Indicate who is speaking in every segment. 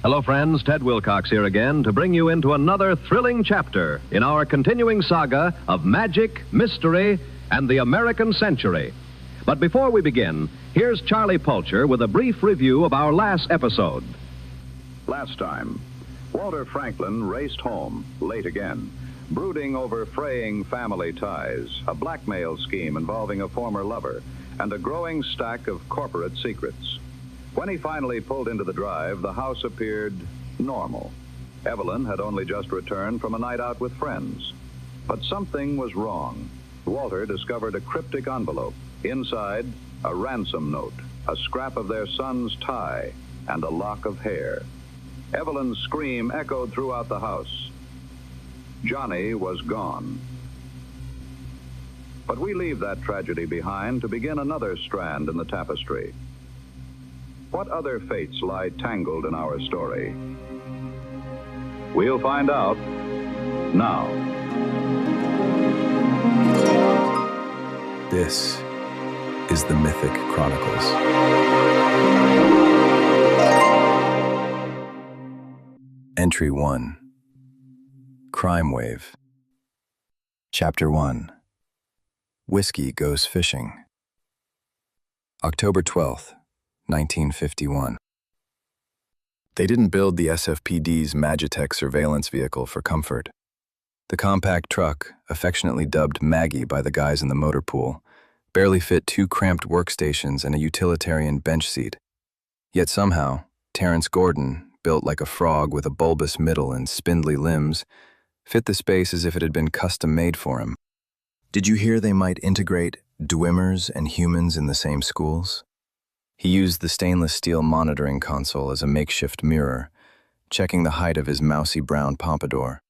Speaker 1: Hello, friends. Ted Wilcox here again to bring you into another thrilling chapter in our continuing saga of magic, mystery, and the American century. But before we begin, here's Charlie Pulcher with a brief review of our last episode.
Speaker 2: Last time, Walter Franklin raced home, late again, brooding over fraying family ties, a blackmail scheme involving a former lover, and a growing stack of corporate secrets. When he finally pulled into the drive, the house appeared normal. Evelyn had only just returned from a night out with friends. But something was wrong. Walter discovered a cryptic envelope. Inside, a ransom note, a scrap of their son's tie, and a lock of hair. Evelyn's scream echoed throughout the house. Johnny was gone. But we leave that tragedy behind to begin another strand in the tapestry. What other fates lie tangled in our story? We'll find out now.
Speaker 3: This is the Mythic Chronicles. Entry 1. Crime Wave. Chapter 1. Whiskey Goes Fishing. October 12th, 1951. They didn't build the SFPD's Magitech surveillance vehicle for comfort. The compact truck, affectionately dubbed Maggie by the guys in the motor pool, barely fit 2 cramped workstations and a utilitarian bench seat. Yet somehow, Terrence Gordon, built like a frog with a bulbous middle and spindly limbs, fit the space as if it had been custom-made for him. Did you hear they might integrate Dwimmers and humans in the same schools? He used the stainless steel monitoring console as a makeshift mirror, checking the height of his mousy brown pompadour.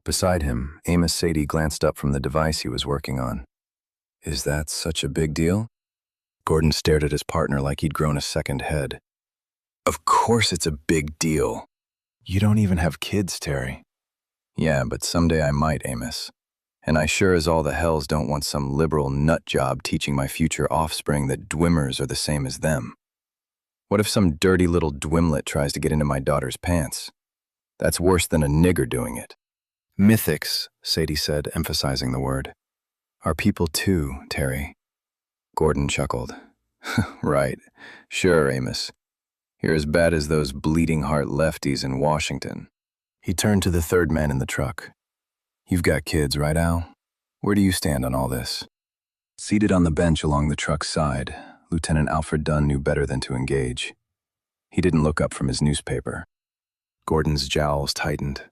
Speaker 3: Beside him, Amos Sadie glanced up from the device he was working on. Is that such a big deal? Gordon stared at his partner like he'd grown a second head. Of course it's a big deal. You don't even have kids, Terry. Yeah, but someday I might, Amos. And I sure as all the hells don't want some liberal nut job teaching my future offspring that Dwimmers are the same as them. What if some dirty little Dwimlet tries to get into my daughter's pants? That's worse than a nigger doing it. Mythics, Sadie said, emphasizing the word. Are people too, Terry. Gordon chuckled. Right. Sure, Amos. You're as bad as those bleeding heart lefties in Washington. He turned to the third man in the truck. You've got kids, right, Al? Where do you stand on all this? Seated on the bench along the truck's side, Lieutenant Alfred Dunn knew better than to engage. He didn't look up from his newspaper. Gordon's jowls tightened.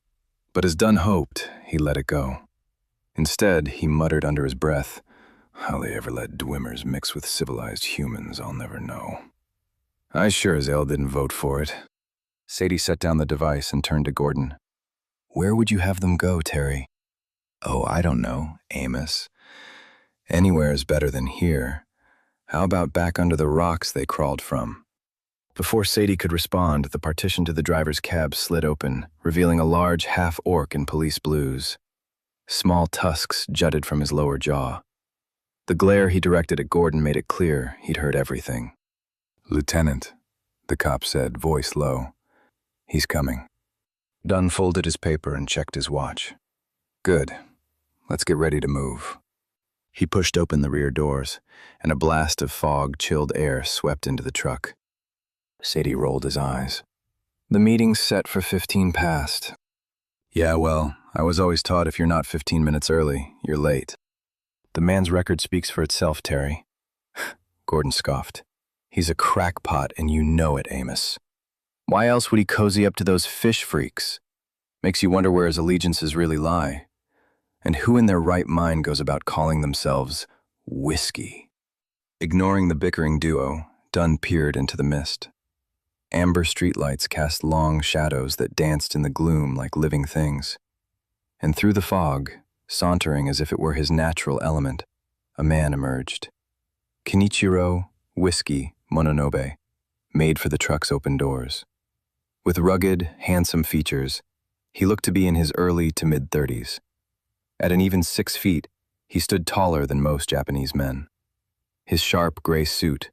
Speaker 3: But as Dunn hoped, he let it go. Instead, he muttered under his breath, how they ever let Dwimmers mix with civilized humans, I'll never know. I sure as hell didn't vote for it. Sadie set down the device and turned to Gordon. Where would you have them go, Terry? Oh, I don't know, Amos. Anywhere is better than here. How about back under the rocks they crawled from? Before Sadie could respond, the partition to the driver's cab slid open, revealing a large half-orc in police blues. Small tusks jutted from his lower jaw. The glare he directed at Gordon made it clear he'd heard everything. Lieutenant, the cop said, voice low. He's coming. Dunn folded his paper and checked his watch. Good. Let's get ready to move. He pushed open the rear doors, and a blast of fog-chilled air swept into the truck. Sadie rolled his eyes. The meeting's set for 15 past. Yeah, well, I was always taught if you're not 15 minutes early, you're late. The man's record speaks for itself, Terry. Gordon scoffed. He's a crackpot, and you know it, Amos. Why else would he cozy up to those fish freaks? Makes you wonder where his allegiances really lie. And who in their right mind goes about calling themselves whiskey? Ignoring the bickering duo, Dunn peered into the mist. Amber streetlights cast long shadows that danced in the gloom like living things. And through the fog, sauntering as if it were his natural element, a man emerged. Kenichiro Whiskey Mononobe, made for the truck's open doors. With rugged, handsome features, he looked to be in his early to mid-30s. At an even 6 feet, he stood taller than most Japanese men. His sharp gray suit,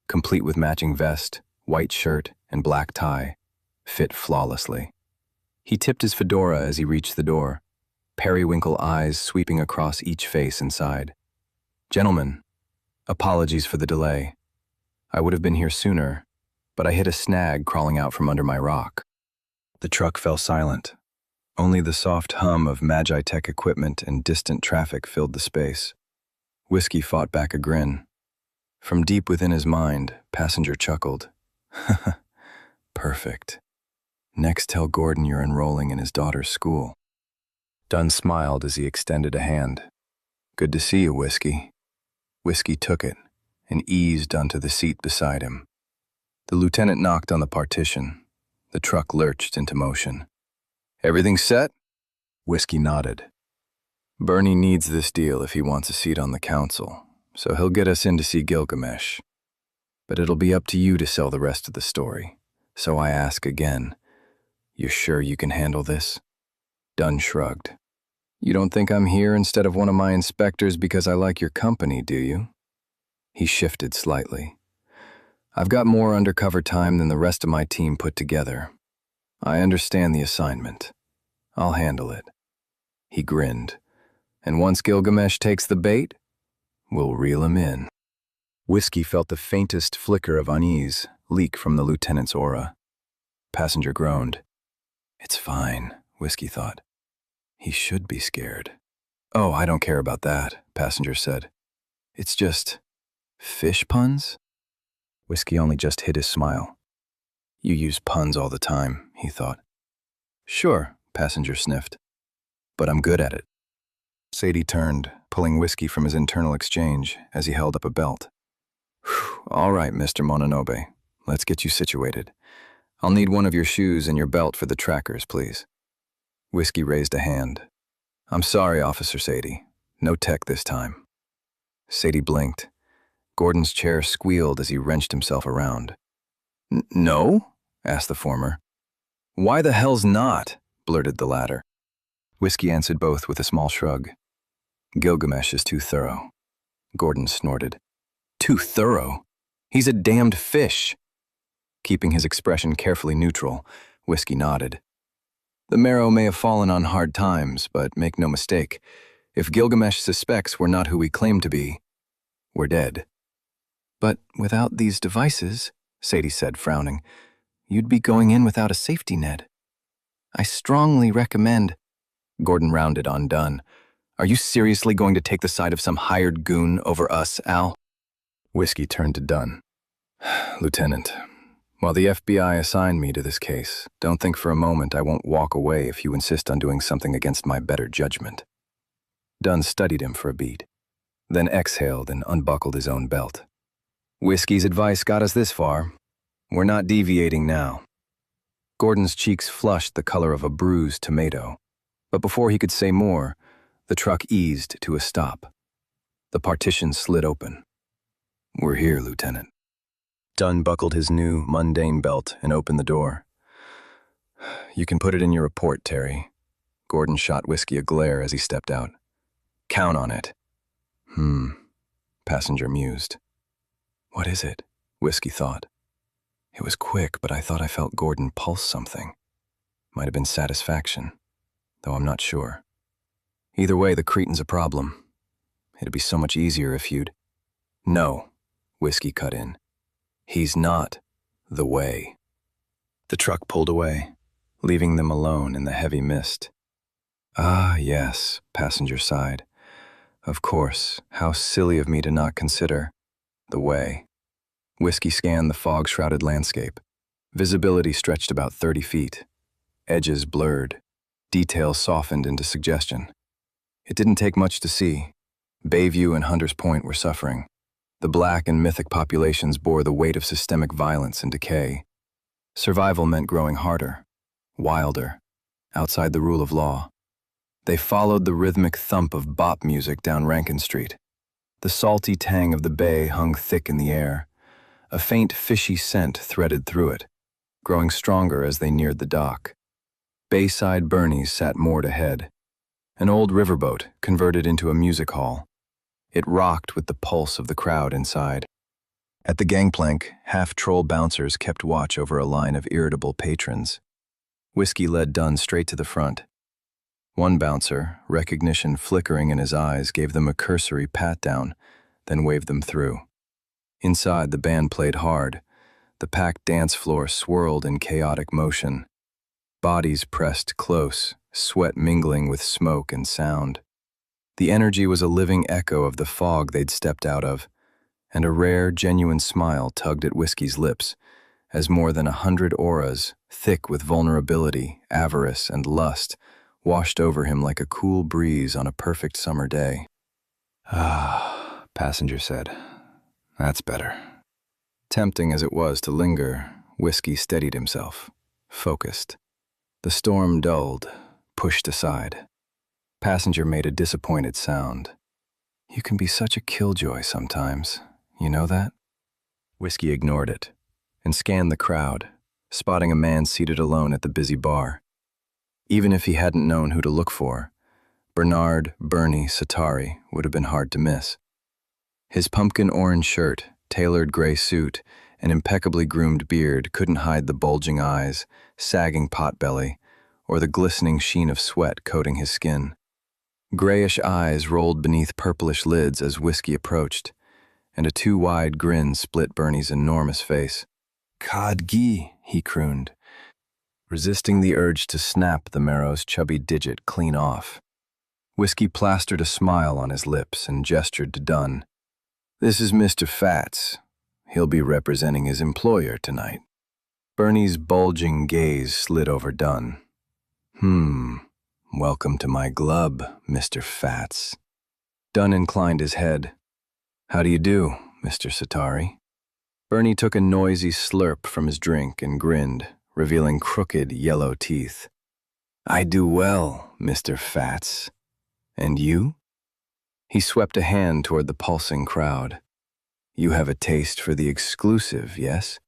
Speaker 3: complete with matching vest, white shirt, and black tie, fit flawlessly. He tipped his fedora as he reached the door, periwinkle eyes sweeping across each face inside. "Gentlemen, apologies for the delay. I would have been here sooner, but I hit a snag crawling out from under my rock." The truck fell silent. Only the soft hum of Magitech equipment and distant traffic filled the space. Whiskey fought back a grin. From deep within his mind, Passenger chuckled. "Perfect. Next tell Gordon you're enrolling in his daughter's school." Dunn smiled as he extended a hand. "Good to see you, Whiskey." Whiskey took it and eased onto the seat beside him. The lieutenant knocked on the partition. The truck lurched into motion. "Everything set?" Whiskey nodded. "Bernie needs this deal if he wants a seat on the council, so he'll get us in to see Gilgamesh. But it'll be up to you to sell the rest of the story. So I ask again, you sure you can handle this?" Dunn shrugged. "You don't think I'm here instead of one of my inspectors because I like your company, do you?" He shifted slightly. "I've got more undercover time than the rest of my team put together. I understand the assignment. I'll handle it." He grinned. "And once Gilgamesh takes the bait, we'll reel him in." Whiskey felt the faintest flicker of unease leak from the lieutenant's aura. Passenger groaned. "It's fine," Whiskey thought. "He should be scared." "Oh, I don't care about that," Passenger said. "It's just fish puns?" Whiskey only just hid his smile. "You use puns all the time," he thought. "Sure," Passenger sniffed. "But I'm good at it." Sadie turned, pulling Whiskey from his internal exchange as he held up a belt. "All right, Mr. Mononobe. Let's get you situated. I'll need one of your shoes and your belt for the trackers, please." Whiskey raised a hand. "I'm sorry, Officer Sadie. No tech this time." Sadie blinked. Gordon's chair squealed as he wrenched himself around. "No?" asked the former. "Why the hell's not?" blurted the latter. Whiskey answered both with a small shrug. "Gilgamesh is too thorough." Gordon snorted. "Too thorough? He's a damned fish." Keeping his expression carefully neutral, Whiskey nodded. "The marrow may have fallen on hard times, but make no mistake, if Gilgamesh suspects we're not who we claim to be, we're dead." "But without these devices," Sadie said, frowning, "you'd be going in without a safety net. I strongly recommend—" Gordon rounded on Dunn. "Are you seriously going to take the side of some hired goon over us, Al?" Whiskey turned to Dunn. "Lieutenant, while the FBI assigned me to this case, don't think for a moment I won't walk away if you insist on doing something against my better judgment." Dunn studied him for a beat, then exhaled and unbuckled his own belt. "Whiskey's advice got us this far. We're not deviating now." Gordon's cheeks flushed the color of a bruised tomato, but before he could say more, the truck eased to a stop. The partition slid open. "We're here, Lieutenant." Dunn buckled his new, mundane belt and opened the door. "You can put it in your report, Terry." Gordon shot Whiskey a glare as he stepped out. "Count on it." Passenger mused. "What is it?" Whiskey thought. It was quick, but I thought I felt Gordon pulse something. Might have been satisfaction, though I'm not sure. Either way, the cretin's a problem. It'd be so much easier if you'd— "No," Whiskey cut in. "He's not the way." The truck pulled away, leaving them alone in the heavy mist. "Ah, yes," Passenger sighed. "Of course, how silly of me to not consider the way." Whiskey scanned the fog-shrouded landscape. Visibility stretched about 30 feet. Edges blurred, details softened into suggestion. It didn't take much to see. Bayview and Hunters Point were suffering. The black and mythic populations bore the weight of systemic violence and decay. Survival meant growing harder, wilder, outside the rule of law. They followed the rhythmic thump of bop music down Rankin Street. The salty tang of the bay hung thick in the air. A faint fishy scent threaded through it, growing stronger as they neared the dock. Bayside Bernie's sat moored ahead. An old riverboat converted into a music hall. It rocked with the pulse of the crowd inside. At the gangplank, half-troll bouncers kept watch over a line of irritable patrons. Whiskey led Dunn straight to the front. One bouncer, recognition flickering in his eyes, gave them a cursory pat-down, then waved them through. Inside, the band played hard. The packed dance floor swirled in chaotic motion. Bodies pressed close, sweat mingling with smoke and sound. The energy was a living echo of the fog they'd stepped out of, and a rare, genuine smile tugged at Whiskey's lips as more than 100 auras, thick with vulnerability, avarice, and lust, washed over him like a cool breeze on a perfect summer day. "Ah," Passenger said. "That's better." Tempting as it was to linger, Whiskey steadied himself, focused. The storm dulled, pushed aside. Passenger made a disappointed sound. "You can be such a killjoy sometimes, you know that?" Whiskey ignored it and scanned the crowd, spotting a man seated alone at the busy bar. Even if he hadn't known who to look for, Bernard Bernie Satari would have been hard to miss. His pumpkin orange shirt, tailored gray suit, and impeccably groomed beard couldn't hide the bulging eyes, sagging potbelly, or the glistening sheen of sweat coating his skin. Grayish eyes rolled beneath purplish lids as Whiskey approached, and a too-wide grin split Bernie's enormous face. "Cod gee," he crooned, resisting the urge to snap the Marrow's chubby digit clean off. Whiskey plastered a smile on his lips and gestured to Dunn. "This is Mr. Fats. He'll be representing his employer tonight." Bernie's bulging gaze slid over Dunn. Welcome to my glub, Mr. Fats." Dunn inclined his head. "How do you do, Mr. Satari?" Bernie took a noisy slurp from his drink and grinned, revealing crooked yellow teeth. "I do well, Mr. Fats. And you?" He swept a hand toward the pulsing crowd. "You have a taste for the exclusive, yes?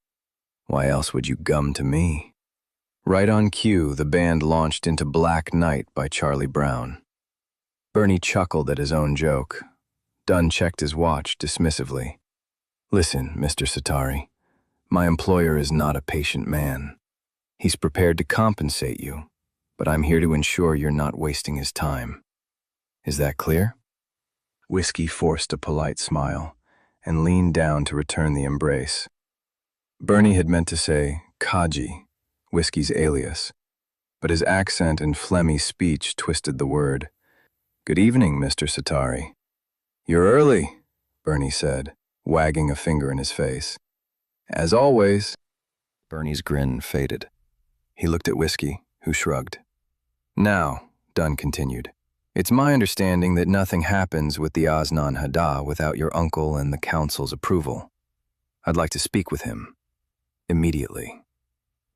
Speaker 3: Why else would you gum to me?" Right on cue, the band launched into Black Night by Charlie Brown. Bernie chuckled at his own joke. Dunn checked his watch dismissively. "Listen, Mr. Satari, my employer is not a patient man. He's prepared to compensate you, but I'm here to ensure you're not wasting his time. Is that clear?" Whiskey forced a polite smile and leaned down to return the embrace. Bernie had meant to say Kaji, Whiskey's alias, but his accent and phlegmy speech twisted the word. "Good evening, Mr. Satari." "You're early," Bernie said, wagging a finger in his face. "As always." Bernie's grin faded. He looked at Whiskey, who shrugged. "Now," Dunn continued, "it's my understanding that nothing happens with the Aznan Hada without your uncle and the council's approval. I'd like to speak with him. Immediately."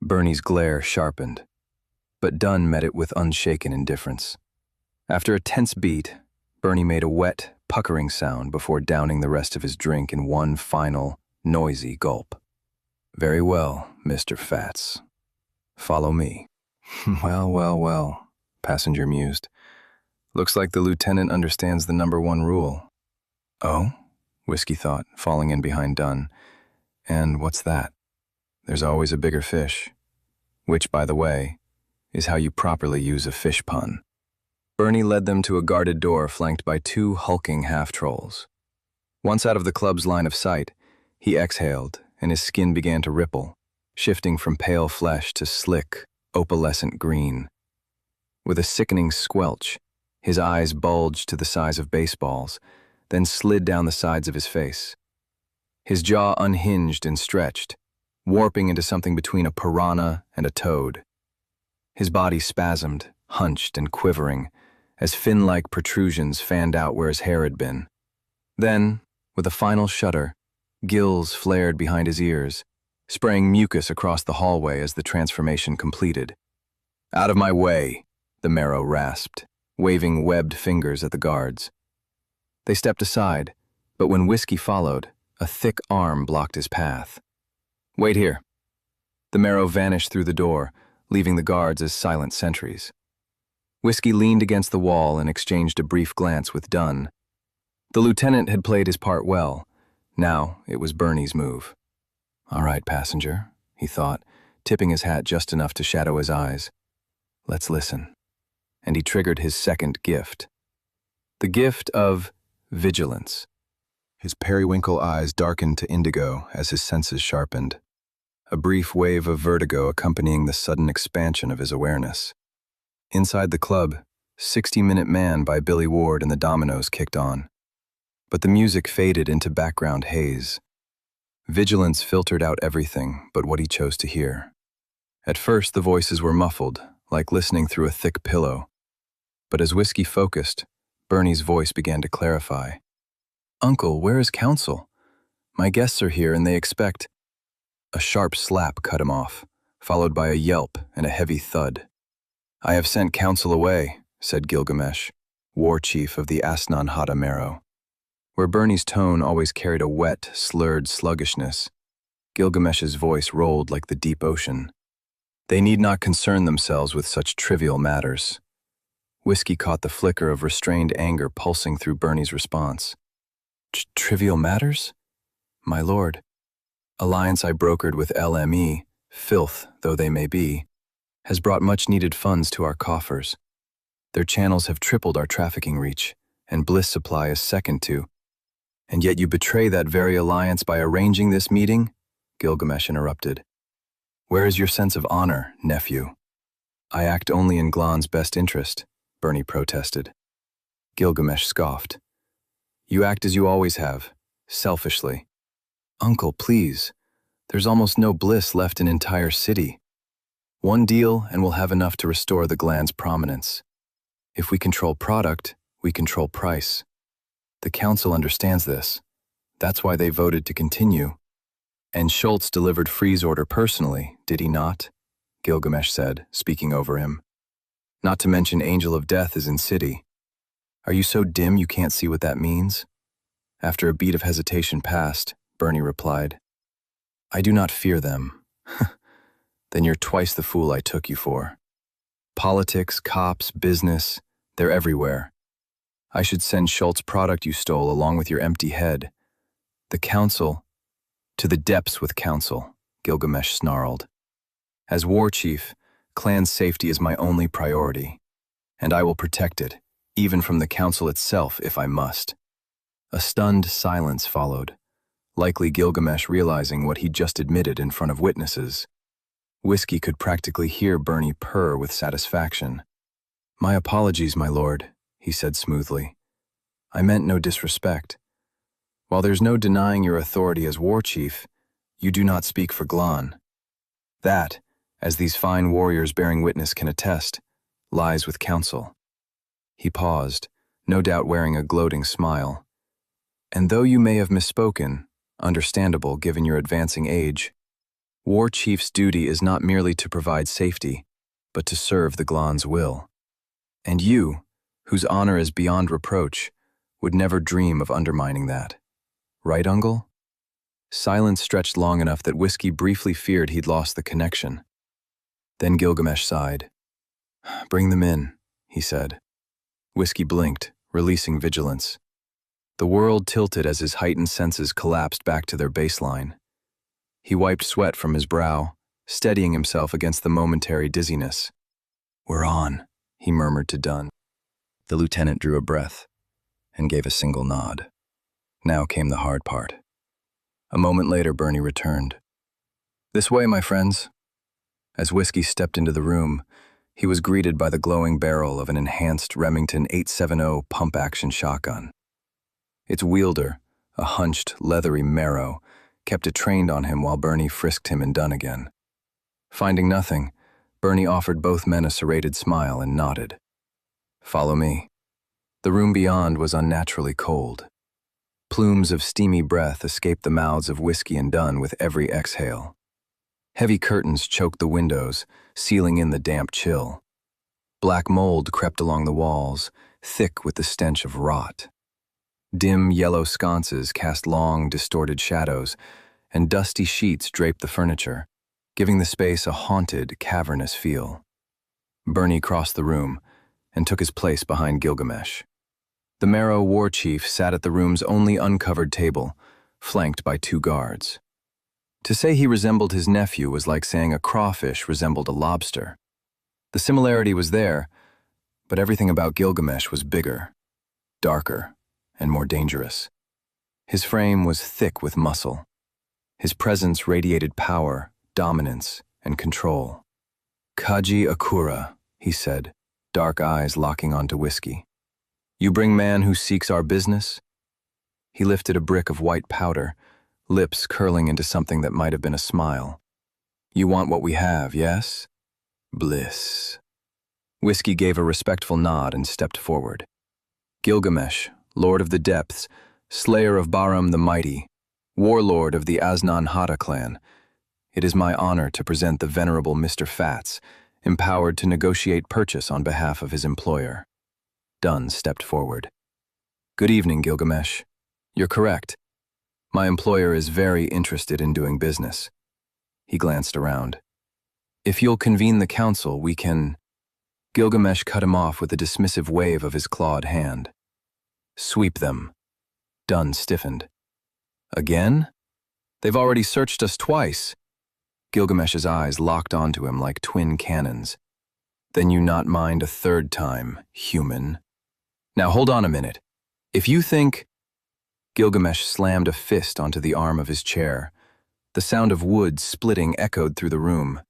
Speaker 3: Bernie's glare sharpened, but Dunn met it with unshaken indifference. After a tense beat, Bernie made a wet, puckering sound before downing the rest of his drink in one final, noisy gulp. "Very well, Mr. Fats. Follow me." Well, Passenger mused. "Looks like the lieutenant understands the #1 rule." "Oh?" Whiskey thought, falling in behind Dunn. "And what's that?" "There's always a bigger fish." Which, by the way, is how you properly use a fish pun. Bernie led them to a guarded door flanked by 2 hulking half-trolls. Once out of the club's line of sight, he exhaled and his skin began to ripple, shifting from pale flesh to slick, opalescent green. With a sickening squelch, his eyes bulged to the size of baseballs, then slid down the sides of his face. His jaw unhinged and stretched, warping into something between a piranha and a toad. His body spasmed, hunched and quivering, as fin-like protrusions fanned out where his hair had been. Then, with a final shudder, gills flared behind his ears, spraying mucus across the hallway as the transformation completed. "Out of my way," the Marrow rasped, waving webbed fingers at the guards. They stepped aside, but when Whiskey followed, a thick arm blocked his path. "Wait here." The Marrow vanished through the door, leaving the guards as silent sentries. Whiskey leaned against the wall and exchanged a brief glance with Dunn. The lieutenant had played his part well, Now it was Bernie's move. "All right, passenger," he thought, tipping his hat just enough to shadow his eyes. "Let's listen." And he triggered his second gift. The gift of vigilance. His periwinkle eyes darkened to indigo as his senses sharpened, a brief wave of vertigo accompanying the sudden expansion of his awareness. Inside the club, 60-Minute Man by Billy Ward and the Dominoes kicked on, but the music faded into background haze. Vigilance filtered out everything but what he chose to hear. At first, the voices were muffled, like listening through a thick pillow. But as whiskey focused, Bernie's voice began to clarify. "Uncle, where is counsel? My guests are here and they expect—" A sharp slap cut him off, followed by a yelp and a heavy thud. "I have sent counsel away," said Gilgamesh, war chief of the Asnan-Hata Marrow. Where Bernie's tone always carried a wet, slurred sluggishness, Gilgamesh's voice rolled like the deep ocean. "They need not concern themselves with such trivial matters." Whiskey caught the flicker of restrained anger pulsing through Bernie's response. "Trivial matters? My lord, alliance I brokered with LME, filth though they may be, has brought much-needed funds to our coffers. Their channels have tripled our trafficking reach, and bliss supply is second to. And yet you betray that very alliance by arranging this meeting?" Gilgamesh interrupted. "Where is your sense of honor, nephew?" "I act only in Glon's best interest," Bernie protested. Gilgamesh scoffed. "You act as you always have, selfishly." "Uncle, please. There's almost no bliss left in entire city. One deal and we'll have enough to restore the gland's prominence. If we control product, we control price. The council understands this. That's why they voted to continue." "And Schultz delivered Free's order personally, did he not?" Gilgamesh said, speaking over him. "Not to mention Angel of Death is in city. Are you so dim you can't see what that means?" After a beat of hesitation passed, Bernie replied, "I do not fear them." "Then you're twice the fool I took you for. Politics, cops, business, they're everywhere. I should send Schultz product you stole along with your empty head. The council, to the depths with council," Gilgamesh snarled. "As war chief, clan safety is my only priority, and I will protect it, even from the council itself if I must." A stunned silence followed, likely Gilgamesh realizing what he'd just admitted in front of witnesses. Whiskey could practically hear Bernie purr with satisfaction. "My apologies, my lord," he said smoothly. "I meant no disrespect. While there's no denying your authority as war chief, you do not speak for Glon. That, as these fine warriors bearing witness can attest, lies with counsel." He paused, no doubt wearing a gloating smile. "And though you may have misspoken, understandable given your advancing age, war chief's duty is not merely to provide safety, but to serve the Glon's will. And you, whose honor is beyond reproach, would never dream of undermining that. Right, Uncle?" Silence stretched long enough that Whiskey briefly feared he'd lost the connection. Then Gilgamesh sighed. "Bring them in," he said. Whiskey blinked, releasing vigilance. The world tilted as his heightened senses collapsed back to their baseline. He wiped sweat from his brow, steadying himself against the momentary dizziness. "We're on," he murmured to Dunn. The lieutenant drew a breath and gave a single nod. Now came the hard part. A moment later, Bernie returned. "This way, my friends." As Whiskey stepped into the room, he was greeted by the glowing barrel of an enhanced Remington 870 pump-action shotgun. Its wielder, a hunched, leathery Marrow, kept it trained on him while Bernie frisked him and Dunn again. Finding nothing, Bernie offered both men a serrated smile and nodded. "Follow me." The room beyond was unnaturally cold. Plumes of steamy breath escaped the mouths of Whiskey and Dunn with every exhale. Heavy curtains choked the windows, sealing in the damp chill. Black mold crept along the walls, thick with the stench of rot. Dim yellow sconces cast long, distorted shadows, and dusty sheets draped the furniture, giving the space a haunted, cavernous feel. Bernie crossed the room and took his place behind Gilgamesh. The Marrow war chief sat at the room's only uncovered table, flanked by 2 guards. To say he resembled his nephew was like saying a crawfish resembled a lobster. The similarity was there, but everything about Gilgamesh was bigger, darker, and more dangerous. His frame was thick with muscle. His presence radiated power, dominance, and control. "Kaji Akura," he said, dark eyes locking onto Whiskey. "You bring man who seeks our business?" He lifted a brick of white powder, lips curling into something that might have been a smile. "You want what we have, yes? Bliss." Whiskey gave a respectful nod and stepped forward. "Gilgamesh, Lord of the Depths, Slayer of Bahram the Mighty, Warlord of the Asnan-Hata clan, it is my honor to present the venerable Mr. Fats, empowered to negotiate purchase on behalf of his employer." Dunn stepped forward. "Good evening, Gilgamesh. You're correct. My employer is very interested in doing business." He glanced around. "If you'll convene the council, we can—" Gilgamesh cut him off with a dismissive wave of his clawed hand. "Sweep them." Dunn stiffened. "Again? They've already searched us twice." Gilgamesh's eyes locked onto him like twin cannons. "Then you not mind a 3rd time, human. Now hold on a minute. If you think—" Gilgamesh slammed a fist onto the arm of his chair. The sound of wood splitting echoed through the room.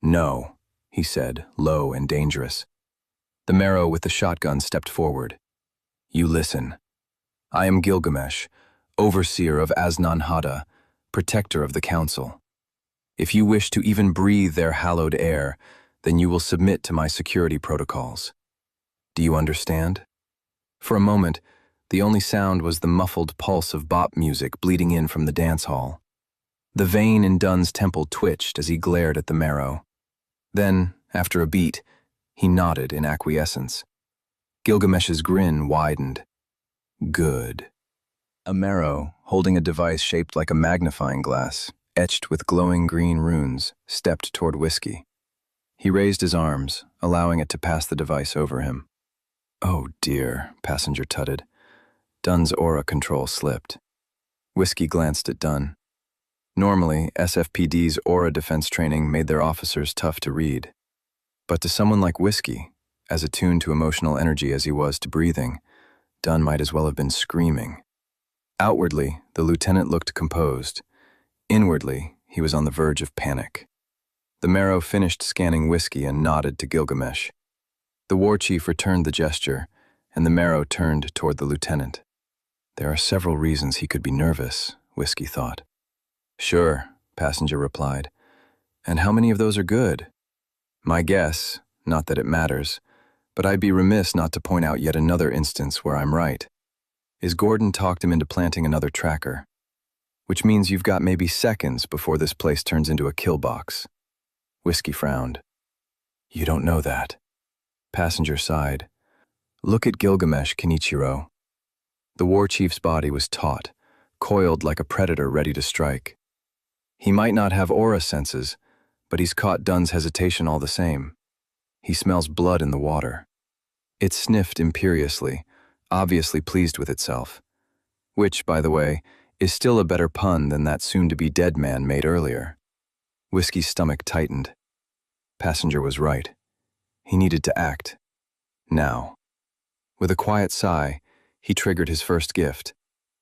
Speaker 3: "No," he said, low and dangerous. The Marrow with the shotgun stepped forward. "You listen. I am Gilgamesh, overseer of Asnan-Hata, protector of the council. If you wish to even breathe their hallowed air, then you will submit to my security protocols. Do you understand?" For a moment, the only sound was the muffled pulse of bop music bleeding in from the dance hall. The vein in Dunn's temple twitched as he glared at the Marrow. Then, after a beat, he nodded in acquiescence. Gilgamesh's grin widened. "Good." A Marrow, holding a device shaped like a magnifying glass, etched with glowing green runes, stepped toward Whiskey. He raised his arms, allowing it to pass the device over him. "Oh dear," Passenger tutted. Dunn's aura control slipped. Whiskey glanced at Dunn. Normally, SFPD's aura defense training made their officers tough to read. But to someone like Whiskey, as attuned to emotional energy as he was to breathing, Dunn might as well have been screaming. Outwardly, the lieutenant looked composed. Inwardly, he was on the verge of panic. The Marrow finished scanning Whiskey and nodded to Gilgamesh. The war chief returned the gesture, and the Marrow turned toward the lieutenant. There are several reasons he could be nervous, Whiskey thought. "Sure," Passenger replied. "And how many of those are good?" "My guess, not that it matters, but I'd be remiss not to point out yet another instance where I'm right, is Gordon talked him into planting another tracker. Which means you've got maybe seconds before this place turns into a kill box." Whiskey frowned. "You don't know that." Passenger sighed. "Look at Gilgamesh, Kenichiro." The war chief's body was taut, coiled like a predator ready to strike. He might not have aura senses, but he's caught Dunn's hesitation all the same. He smells blood in the water. It sniffed imperiously, obviously pleased with itself. Which, by the way, is still a better pun than that soon-to-be dead man made earlier. Whiskey's stomach tightened. Passenger was right. He needed to act. Now. With a quiet sigh, he triggered his first gift,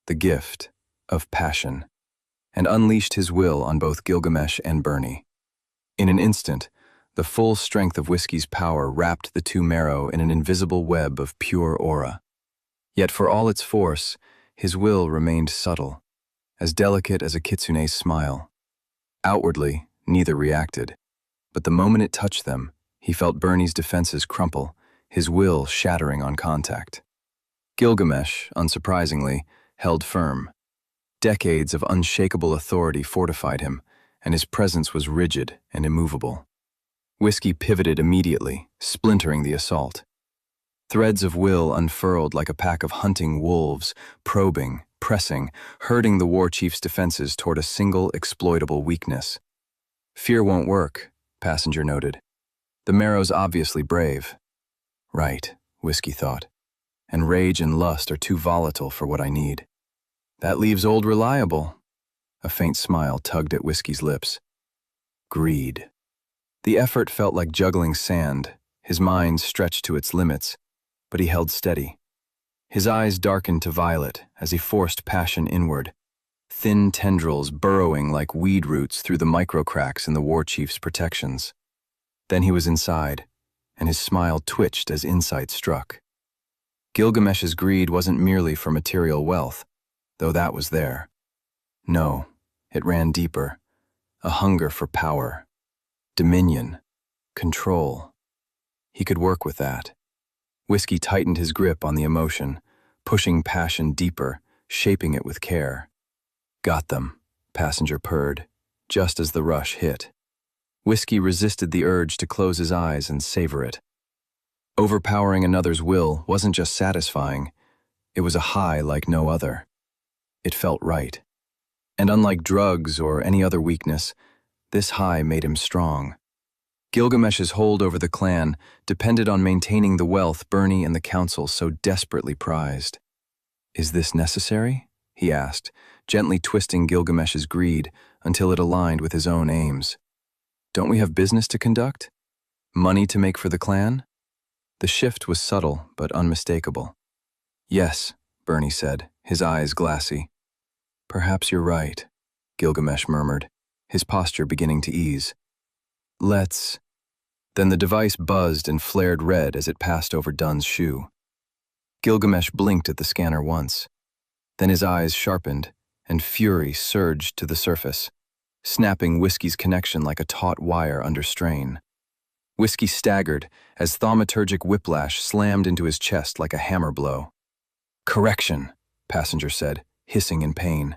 Speaker 3: the gift of passion, and unleashed his will on both Gilgamesh and Bernie. In an instant, the full strength of Whiskey's power wrapped the 2 Marrow in an invisible web of pure aura. Yet for all its force, his will remained subtle, as delicate as a kitsune's smile. Outwardly, neither reacted, but the moment it touched them, he felt Bernie's defenses crumple, his will shattering on contact. Gilgamesh, unsurprisingly, held firm. Decades of unshakable authority fortified him, and his presence was rigid and immovable. Whiskey pivoted immediately, splintering the assault. Threads of will unfurled like a pack of hunting wolves, probing, pressing, herding the war chief's defenses toward a single exploitable weakness. "Fear won't work," Passenger noted. "The Marrow's obviously brave." "Right," Whiskey thought. "And rage and lust are too volatile for what I need." That leaves old reliable. A faint smile tugged at Whiskey's lips. Greed. The effort felt like juggling sand, his mind stretched to its limits, but he held steady. His eyes darkened to violet as he forced passion inward, thin tendrils burrowing like weed roots through the micro-cracks in the war chief's protections. Then he was inside, and his smile twitched as insight struck. Gilgamesh's greed wasn't merely for material wealth, though that was there. No, it ran deeper, a hunger for power, dominion, control. He could work with that. Whiskey tightened his grip on the emotion, pushing passion deeper, shaping it with care. Got them, Passenger purred, just as the rush hit. Whiskey resisted the urge to close his eyes and savor it. Overpowering another's will wasn't just satisfying, it was a high like no other. It felt right. And unlike drugs or any other weakness, this high made him strong. Gilgamesh's hold over the clan depended on maintaining the wealth Bernie and the council so desperately prized. "Is this necessary?" he asked, gently twisting Gilgamesh's greed until it aligned with his own aims. "Don't we have business to conduct? Money to make for the clan?" The shift was subtle but unmistakable. "Yes," Bernie said, his eyes glassy. "Perhaps you're right," Gilgamesh murmured, his posture beginning to ease. "Let's—" Then the device buzzed and flared red as it passed over Dunn's shoe. Gilgamesh blinked at the scanner once. Then his eyes sharpened, and fury surged to the surface, snapping Whiskey's connection like a taut wire under strain. Whiskey staggered as thaumaturgic whiplash slammed into his chest like a hammer blow. "Correction," Passenger said, hissing in pain.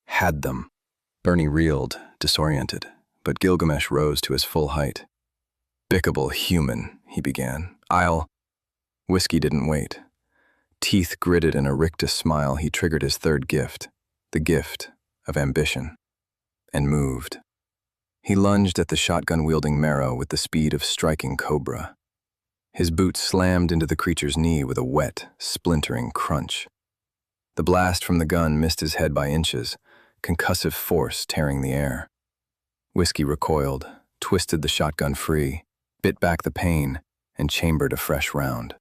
Speaker 3: "Had them." Bernie reeled, disoriented, but Gilgamesh rose to his full height. "Bickable human," he began. Whiskey didn't wait. Teeth gritted in a rictus smile, he triggered his third gift, the gift of ambition, and moved. He lunged at the shotgun-wielding Marrow with the speed of striking cobra. His boot slammed into the creature's knee with a wet, splintering crunch. The blast from the gun missed his head by inches, concussive force tearing the air. Whiskey recoiled, twisted the shotgun free, bit back the pain, and chambered a fresh round.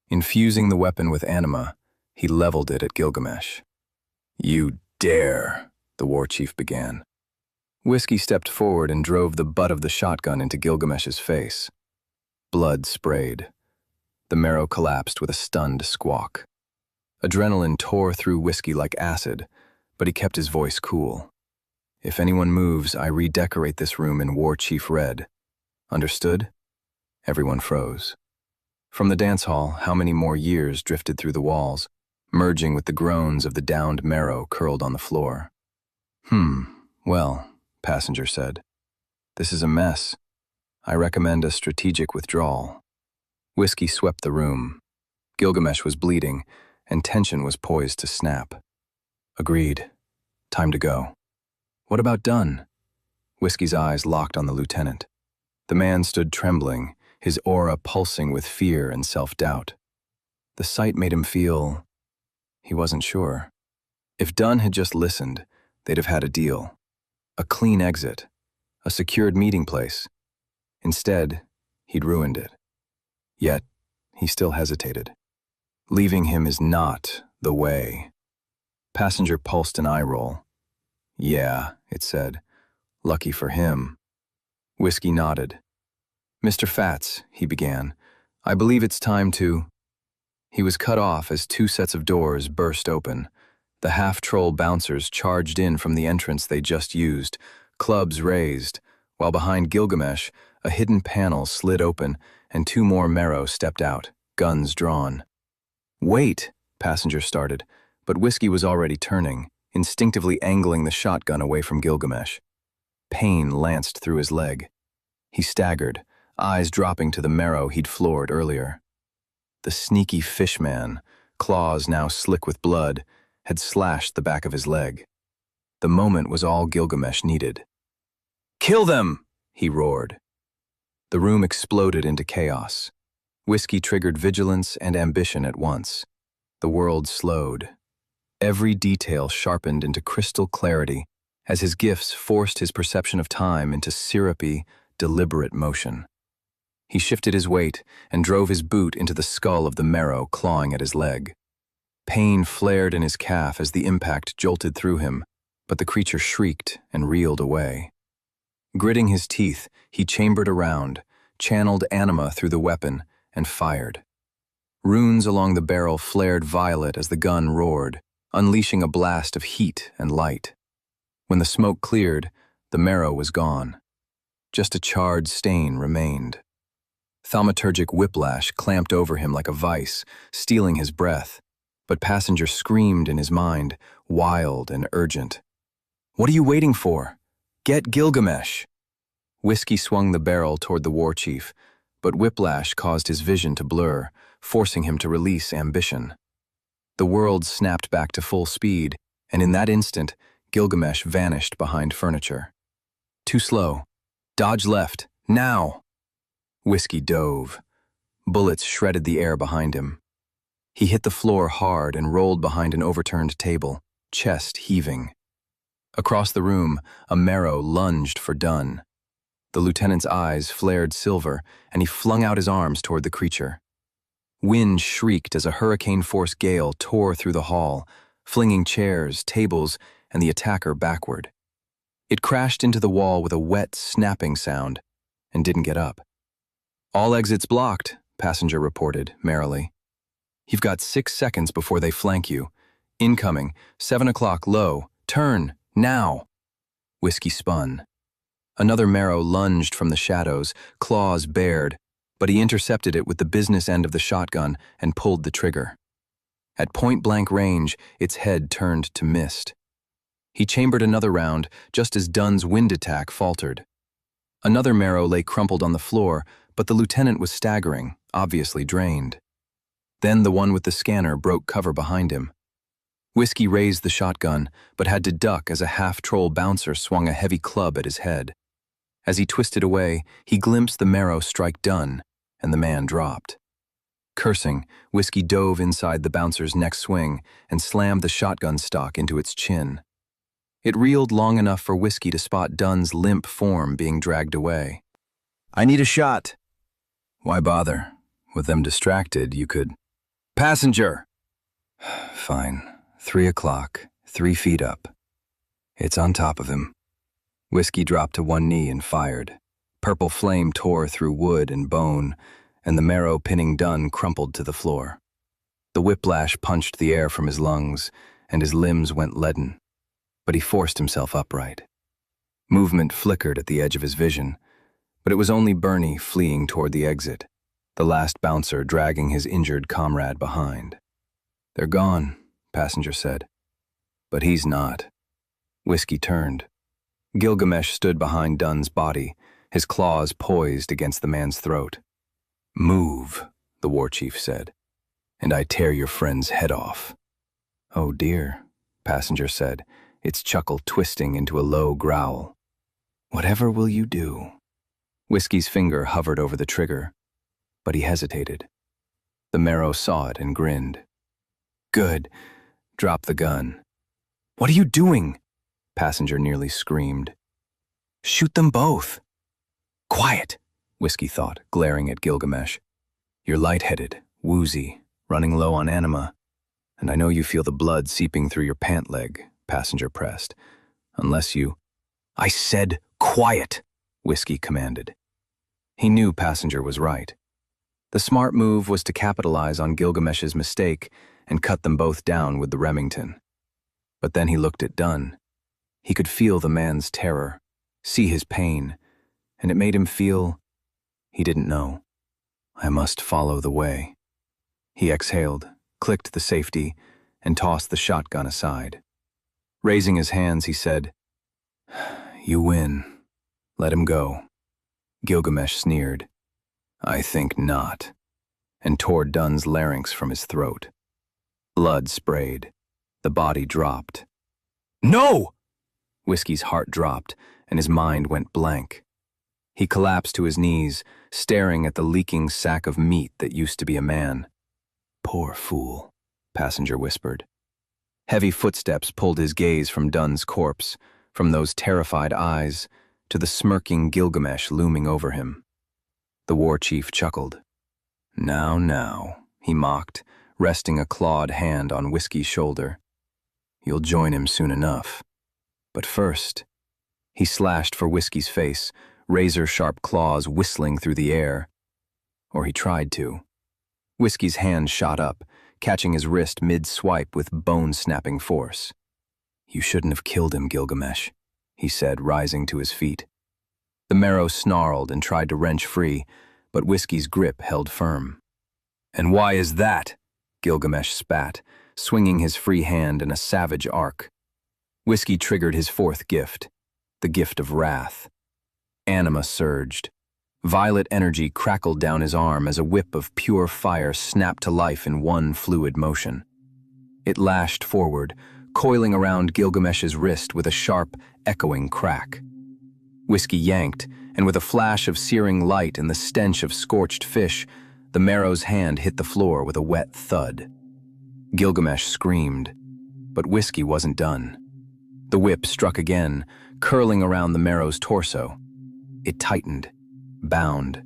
Speaker 3: Infusing the weapon with anima, he leveled it at Gilgamesh. "You dare," the war chief began. Whiskey stepped forward and drove the butt of the shotgun into Gilgamesh's face. Blood sprayed. The Marrow collapsed with a stunned squawk. Adrenaline tore through Whiskey like acid, but he kept his voice cool. "If anyone moves, I redecorate this room in War Chief red. Understood?" Everyone froze. From the dance hall, how many more years drifted through the walls, merging with the groans of the downed Marrow curled on the floor. Well," Passenger said. "This is a mess. I recommend a strategic withdrawal." Whiskey swept the room. Gilgamesh was bleeding, and tension was poised to snap. "Agreed. Time to go." "What about Dunn?" Whiskey's eyes locked on the lieutenant. The man stood trembling, his aura pulsing with fear and self-doubt. The sight made him feel... he wasn't sure. If Dunn had just listened, they'd have had a deal. A clean exit. A secured meeting place. Instead, he'd ruined it. Yet, he still hesitated. Leaving him is not the way. Passenger pulsed an eye roll. "Yeah," it said. "Lucky for him." Whiskey nodded. "Mr. Fats," he began, "I believe it's time to—" He was cut off as two sets of doors burst open. The half-troll bouncers charged in from the entrance they just used, clubs raised, while behind Gilgamesh, a hidden panel slid open and two more Marrow stepped out, guns drawn. "Wait," Passenger started, but Whiskey was already turning, instinctively angling the shotgun away from Gilgamesh. Pain lanced through his leg. He staggered, eyes dropping to the Marrow he'd floored earlier. The sneaky fishman, claws now slick with blood, had slashed the back of his leg. The moment was all Gilgamesh needed. "Kill them!" he roared. The room exploded into chaos. Whiskey triggered vigilance and ambition at once. The world slowed. every detail sharpened into crystal clarity as his gifts forced his perception of time into syrupy, deliberate motion. He shifted his weight and drove his boot into the skull of the marrow clawing at his leg. Pain flared in his calf as the impact jolted through him, but the creature shrieked and reeled away. Gritting his teeth, he chambered around, channeled anima through the weapon, and fired. Runes along the barrel flared violet as the gun roared, unleashing a blast of heat and light. When the smoke cleared, the marrow was gone. Just a charred stain remained. Thaumaturgic whiplash clamped over him like a vice, stealing his breath, but Passenger screamed in his mind, wild and urgent. "What are you waiting for? Get Gilgamesh!" Whiskey swung the barrel toward the war chief, but whiplash caused his vision to blur, forcing him to release ambition. The world snapped back to full speed, and in that instant, Gilgamesh vanished behind furniture. Too slow. Dodge left. Now! Whiskey dove. Bullets shredded the air behind him. He hit the floor hard and rolled behind an overturned table, chest heaving. Across the room, a marrow lunged for Dunn. The lieutenant's eyes flared silver, and he flung out his arms toward the creature. Wind shrieked as a hurricane-force gale tore through the hall, flinging chairs, tables, and the attacker backward. It crashed into the wall with a wet, snapping sound, and didn't get up. "All exits blocked," Passenger reported, merrily. "You've got 6 seconds before they flank you. Incoming, 7 o'clock low. Turn, now!" Whiskey spun. Another marrow lunged from the shadows, claws bared, but he intercepted it with the business end of the shotgun and pulled the trigger. At point-blank range, its head turned to mist. He chambered another round just as Dunn's wind attack faltered. Another marrow lay crumpled on the floor, but the lieutenant was staggering, obviously drained. Then the one with the scanner broke cover behind him. Whiskey raised the shotgun, but had to duck as a half-troll bouncer swung a heavy club at his head. As he twisted away, he glimpsed the marrow strike Dunn, and the man dropped. Cursing, Whiskey dove inside the bouncer's next swing and slammed the shotgun stock into its chin. It reeled long enough for Whiskey to spot Dunn's limp form being dragged away. "I need a shot." "Why bother? With them distracted, you could—" "Passenger!" "Fine. 3 o'clock, 3 feet up. It's on top of him." Whiskey dropped to one knee and fired. Purple flame tore through wood and bone, and the marrow pinning Dunn crumpled to the floor. The whiplash punched the air from his lungs, and his limbs went leaden. But he forced himself upright. Movement flickered at the edge of his vision, but it was only Bernie fleeing toward the exit, the last bouncer dragging his injured comrade behind. "They're gone," Passenger said. But he's not. Whiskey turned. Gilgamesh stood behind Dunn's body, his claws poised against the man's throat. "Move," the war chief said, "and I tear your friend's head off." "Oh dear," Passenger said, its chuckle twisting into a low growl. "Whatever will you do?" Whiskey's finger hovered over the trigger, but he hesitated. The marrow saw it and grinned. "Good. Drop the gun." "What are you doing?" Passenger nearly screamed. "Shoot them both." "Quiet," Whiskey thought, glaring at Gilgamesh. "You're lightheaded, woozy, running low on anima, and I know you feel the blood seeping through your pant leg," Passenger pressed. "Unless you—" "I said quiet," Whiskey commanded. He knew Passenger was right. The smart move was to capitalize on Gilgamesh's mistake and cut them both down with the Remington. But then he looked at Dunn. He could feel the man's terror, see his pain, and it made him feel— he didn't know. "I must follow the way." He exhaled, clicked the safety, and tossed the shotgun aside. Raising his hands, he said, "You win. Let him go." Gilgamesh sneered. "I think not," and tore Dunn's larynx from his throat. Blood sprayed. The body dropped. "No!" Whiskey's heart dropped, and his mind went blank. He collapsed to his knees, staring at the leaking sack of meat that used to be a man. "Poor fool," Passenger whispered. Heavy footsteps pulled his gaze from Dun's corpse, from those terrified eyes, to the smirking Gilgamesh looming over him. The war chief chuckled. Now, he mocked, resting a clawed hand on Whiskey's shoulder. You'll join him soon enough. But first, he slashed for Whiskey's face, razor-sharp claws whistling through the air. Or he tried to. Whiskey's hand shot up, catching his wrist mid-swipe with bone-snapping force. You shouldn't have killed him, Gilgamesh, he said, rising to his feet. The marrow snarled and tried to wrench free, but Whiskey's grip held firm. And why is that? Gilgamesh spat, swinging his free hand in a savage arc. Whiskey triggered his fourth gift, the gift of wrath. Anima surged. Violet energy crackled down his arm as a whip of pure fire snapped to life in one fluid motion. It lashed forward, coiling around Gilgamesh's wrist with a sharp, echoing crack. Whiskey yanked, and with a flash of searing light and the stench of scorched fish, the marrow's hand hit the floor with a wet thud. Gilgamesh screamed, but Whiskey wasn't done. The whip struck again, curling around the marrow's torso. It tightened, bound,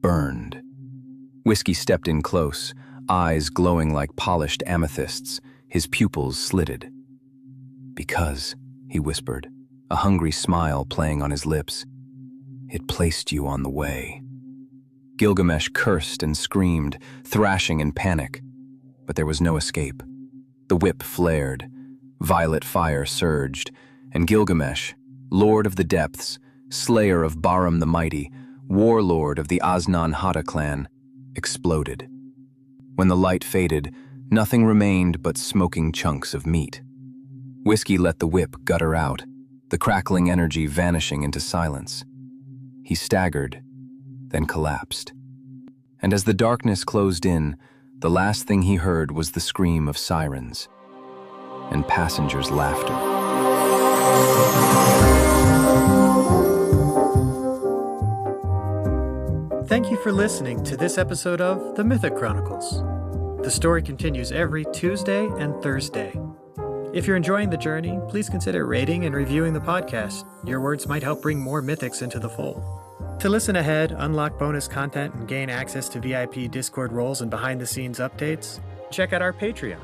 Speaker 3: burned. Whiskey stepped in close, eyes glowing like polished amethysts, his pupils slitted. Because, he whispered, a hungry smile playing on his lips, it placed you on the way. Gilgamesh cursed and screamed, thrashing in panic. But there was no escape. The whip flared, violet fire surged, and Gilgamesh, lord of the depths, slayer of Bahram the Mighty, warlord of the Aznan-Hata clan, exploded. When the light faded, nothing remained but smoking chunks of meat. Whiskey let the whip gutter out, the crackling energy vanishing into silence. He staggered, then collapsed. And as the darkness closed in, the last thing he heard was the scream of sirens and passengers' laughter.
Speaker 4: Thank you for listening to this episode of The Mythic Chronicles. The story continues every Tuesday and Thursday. If you're enjoying the journey, please consider rating and reviewing the podcast. Your words might help bring more mythics into the fold. To listen ahead, unlock bonus content, and gain access to VIP Discord roles and behind-the-scenes updates, check out our Patreon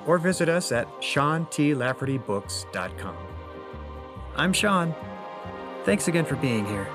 Speaker 4: or visit us at SeanTLaffertyBooks.com. I'm Sean. Thanks again for being here.